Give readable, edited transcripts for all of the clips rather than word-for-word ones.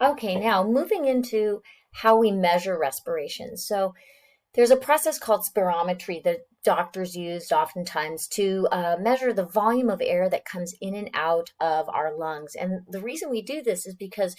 Okay, now moving into how we measure respiration. So there's a process called spirometry that doctors use oftentimes to measure the volume of air that comes in and out of our lungs. And the reason we do this is because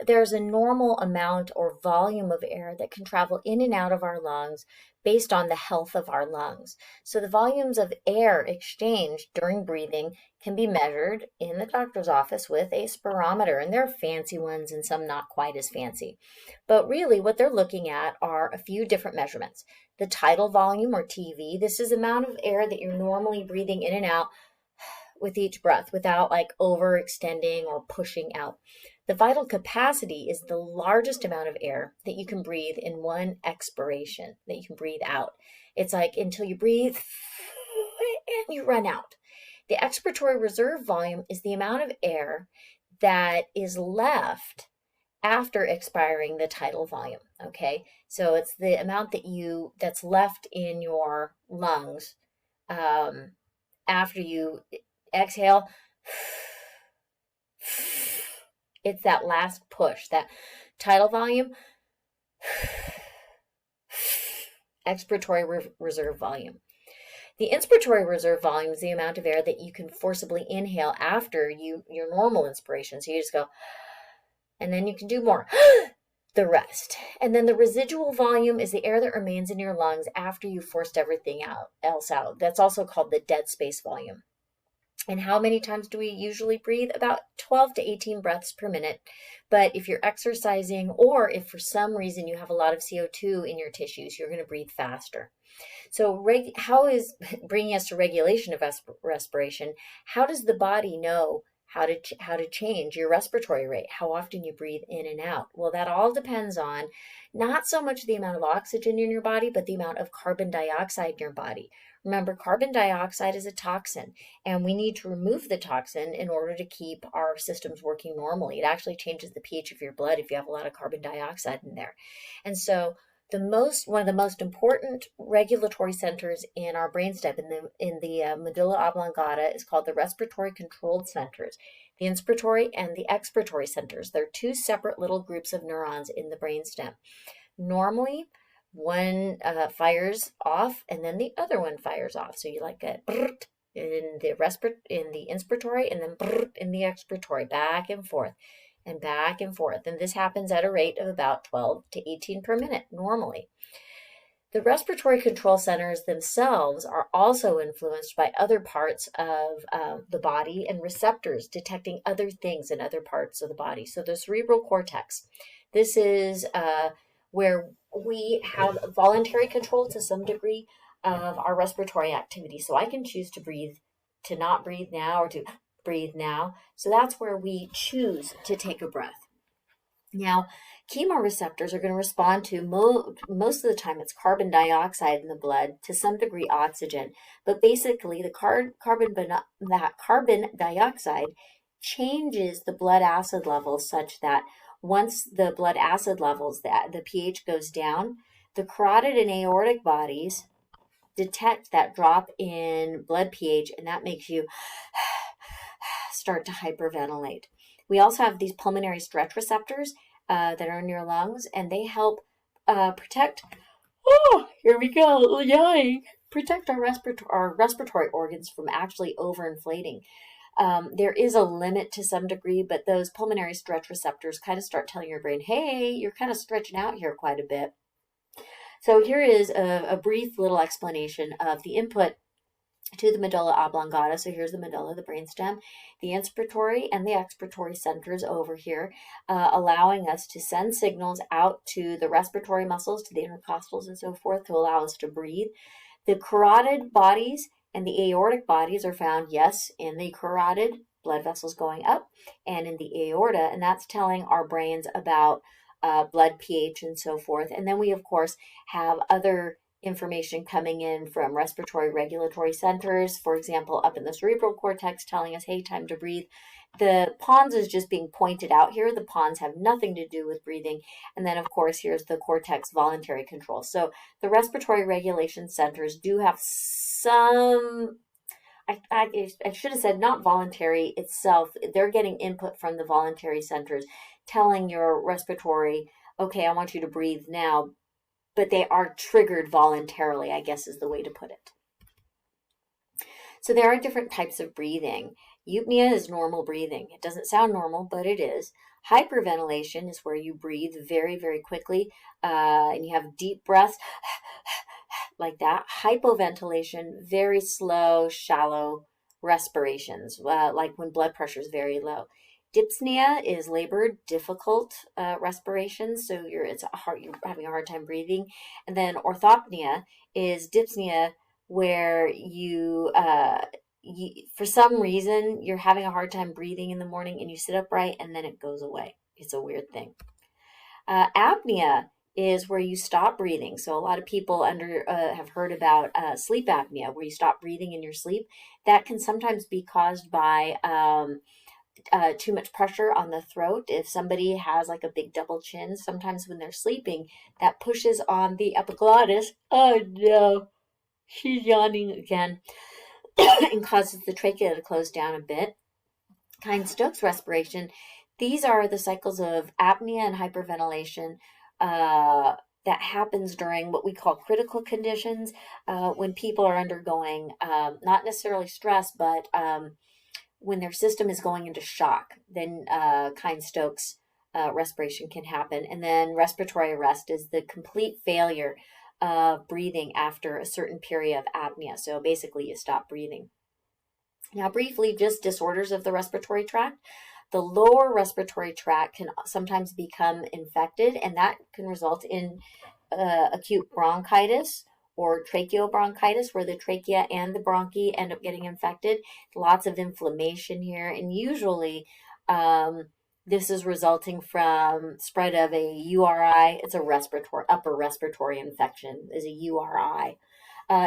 there's a normal amount or volume of air that can travel in and out of our lungs based on the health of our lungs. So the volumes of air exchanged during breathing can be measured in the doctor's office with a spirometer, and there are fancy ones and some not quite as fancy. But really, what they're looking at are a few different measurements. The tidal volume, or TV, this is the amount of air that you're normally breathing in and out with each breath without like overextending or pushing out. The vital capacity is the largest amount of air that you can breathe in one expiration, that you can breathe out. It's like until you breathe and you run out. The expiratory reserve volume is the amount of air that is left after expiring the tidal volume. Okay, so it's the amount that's left in your lungs after you exhale. It's that last push, that tidal volume, expiratory reserve volume. The inspiratory reserve volume is the amount of air that you can forcibly inhale after your normal inspiration. So you just go, and then you can do more, the rest. And then the residual volume is the air that remains in your lungs after you've forced everything else out. That's also called the dead space volume. And how many times do we usually breathe? About 12 to 18 breaths per minute. But if you're exercising, or if for some reason you have a lot of CO2 in your tissues, you're going to breathe faster. So how is bringing us to regulation of respiration? How does the body know how to change your respiratory rate, how often you breathe in and out? Well, that all depends on not so much the amount of oxygen in your body, but the amount of carbon dioxide in your body. Remember, carbon dioxide is a toxin, and we need to remove the toxin in order to keep our systems working normally. It actually changes the pH of your blood if you have a lot of carbon dioxide in there. And so one of the most important regulatory centers in our brainstem, in the medulla oblongata, is called the respiratory controlled centers, the inspiratory and the expiratory centers. They're two separate little groups of neurons in the brainstem. Normally, one fires off and then the other one fires off. So you like a in the inspiratory, and then in the expiratory, back and forth and back and forth. And this happens at a rate of about 12 to 18 per minute normally. The respiratory control centers themselves are also influenced by other parts of the body and receptors detecting other things in other parts of the body. So the cerebral cortex, this is where we have voluntary control to some degree of our respiratory activity. So I can choose to not breathe now, or to breathe now. So that's where we choose to take a breath. Now, chemoreceptors are going to respond to most of the time it's carbon dioxide in the blood, to some degree oxygen, but basically the carbon dioxide changes the blood acid levels such that once the blood acid levels, the pH goes down, the carotid and aortic bodies detect that drop in blood pH, and that makes you start to hyperventilate. We also have these pulmonary stretch receptors that are in your lungs, and they help protect, here we go, yawning, protect our respiratory organs from actually overinflating. There is a limit to some degree, but those pulmonary stretch receptors kind of start telling your brain, hey, you're kind of stretching out here quite a bit. So here is a brief little explanation of the input to the medulla oblongata. So here's the medulla, the brainstem, the inspiratory and the expiratory centers over here, allowing us to send signals out to the respiratory muscles, to the intercostals and so forth, to allow us to breathe. The carotid bodies and the aortic bodies are found, yes, in the carotid, blood vessels going up, and in the aorta, and that's telling our brains about blood pH and so forth. And then we, of course, have other information coming in from respiratory regulatory centers, for example, up in the cerebral cortex, telling us, hey, time to breathe. The pons is just being pointed out here. The pons have nothing to do with breathing. And then, of course, here's the cortex voluntary control. So the respiratory regulation centers do have some, I should have said not voluntary itself. They're getting input from the voluntary centers telling your respiratory, okay, I want you to breathe now, but they are triggered voluntarily, I guess is the way to put it. So there are different types of breathing. Eupnea is normal breathing. It doesn't sound normal, but it is. Hyperventilation is where you breathe very, very quickly, and you have deep breaths like that. Hypoventilation, very slow, shallow respirations, like when blood pressure is very low. Dyspnea is labored, difficult respirations, so you're having a hard time breathing. And then orthopnea is dyspnea, where for some reason you're having a hard time breathing in the morning and you sit upright and then it goes away. It's a weird thing. Apnea is where you stop breathing. So a lot of people have heard about sleep apnea, where you stop breathing in your sleep. That can sometimes be caused by too much pressure on the throat. If somebody has like a big double chin, sometimes when they're sleeping, that pushes on the epiglottis. Oh no, she's yawning again. And causes the trachea to close down a bit. Kind-Stokes respiration. These are the cycles of apnea and hyperventilation that happens during what we call critical conditions, when people are undergoing not necessarily stress, but when their system is going into shock. Then Kind-Stokes respiration can happen. And then respiratory arrest is the complete failure breathing after a certain period of apnea. So basically you stop breathing. Now briefly, just disorders of the respiratory tract. The lower respiratory tract can sometimes become infected, and that can result in acute bronchitis or tracheobronchitis, where the trachea and the bronchi end up getting infected. Lots of inflammation here, and usually this is resulting from spread of a URI. It's a upper respiratory infection, is a URI.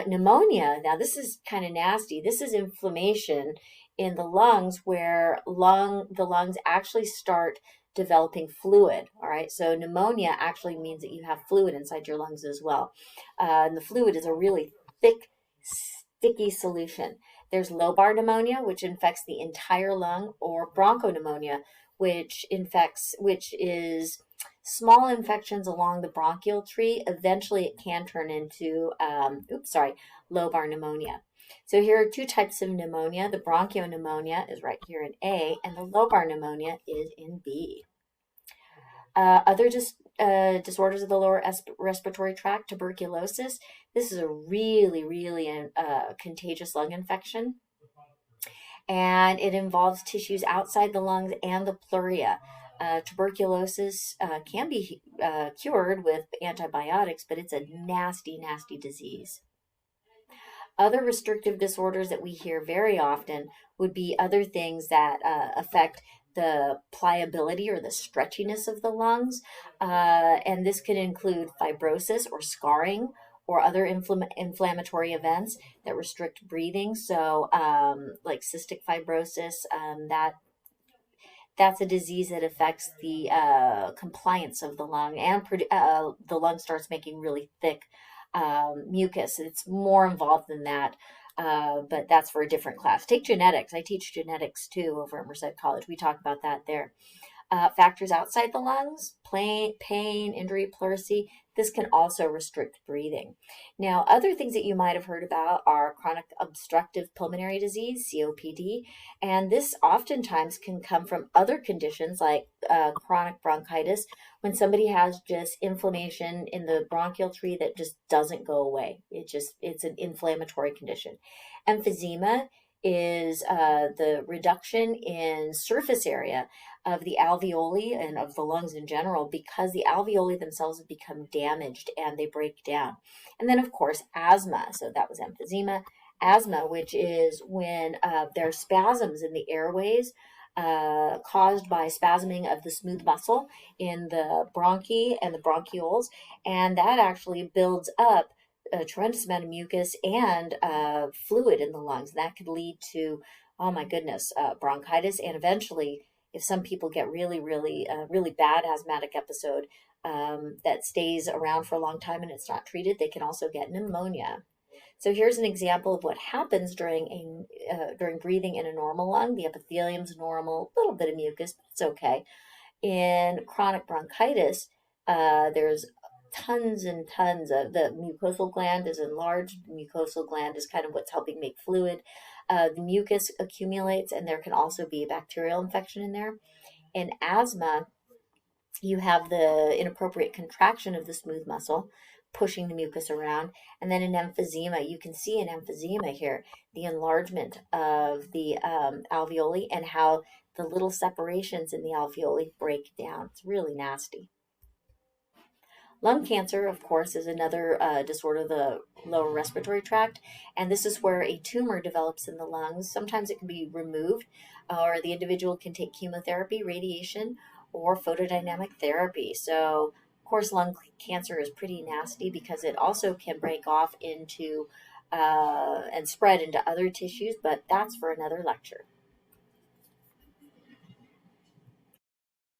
Pneumonia, now this is kind of nasty. This is inflammation in the lungs, where the lungs actually start developing fluid. All right, so pneumonia actually means that you have fluid inside your lungs as well. And the fluid is a really thick, sticky solution. There's lobar pneumonia, which infects the entire lung, or bronchopneumonia, which is small infections along the bronchial tree. Eventually it can turn into lobar pneumonia. So here are two types of pneumonia. The bronchopneumonia is right here in A, and the lobar pneumonia is in B. Other disorders of the lower respiratory tract, tuberculosis. This is a really, really contagious lung infection, and it involves tissues outside the lungs and the pleura. Tuberculosis can be cured with antibiotics, but it's a nasty, nasty disease. Other restrictive disorders that we hear very often would be other things that affect the pliability or the stretchiness of the lungs. And this could include fibrosis or scarring, or other inflammatory events that restrict breathing. So like cystic fibrosis, that's a disease that affects the compliance of the lung, and the lung starts making really thick mucus. It's more involved than that, but that's for a different class. Take genetics. I teach genetics too over at Merced College. We talk about that there. Factors outside the lungs, pain, injury, pleurisy. This can also restrict breathing. Now, other things that you might have heard about are chronic obstructive pulmonary disease, COPD, and this oftentimes can come from other conditions like chronic bronchitis, when somebody has just inflammation in the bronchial tree that just doesn't go away. It's an inflammatory condition. Emphysema is the reduction in surface area of the alveoli and of the lungs in general, because the alveoli themselves have become damaged and they break down. And then, of course, asthma. So that was emphysema. Asthma, which is when there are spasms in the airways caused by spasming of the smooth muscle in the bronchi and the bronchioles, and that actually builds up a tremendous amount of mucus and fluid in the lungs. That could lead to, oh my goodness, bronchitis, and eventually, if some people get really bad asthmatic episode that stays around for a long time and it's not treated, they can also get pneumonia. So here's an example of what happens during breathing in a normal lung. The epithelium's normal, a little bit of mucus, but it's okay. In chronic bronchitis, there's tons and tons of the mucosal gland is enlarged. The mucosal gland is kind of what's helping make fluid. The mucus accumulates, and there can also be a bacterial infection in there. In asthma, you have the inappropriate contraction of the smooth muscle, pushing the mucus around. And then in emphysema, you can see in emphysema here the enlargement of the alveoli and how the little separations in the alveoli break down. It's really nasty. Lung cancer, of course, is another disorder of the lower respiratory tract, and this is where a tumor develops in the lungs. Sometimes it can be removed, or the individual can take chemotherapy, radiation, or photodynamic therapy. So, of course, lung cancer is pretty nasty because it also can break off into and spread into other tissues, but that's for another lecture.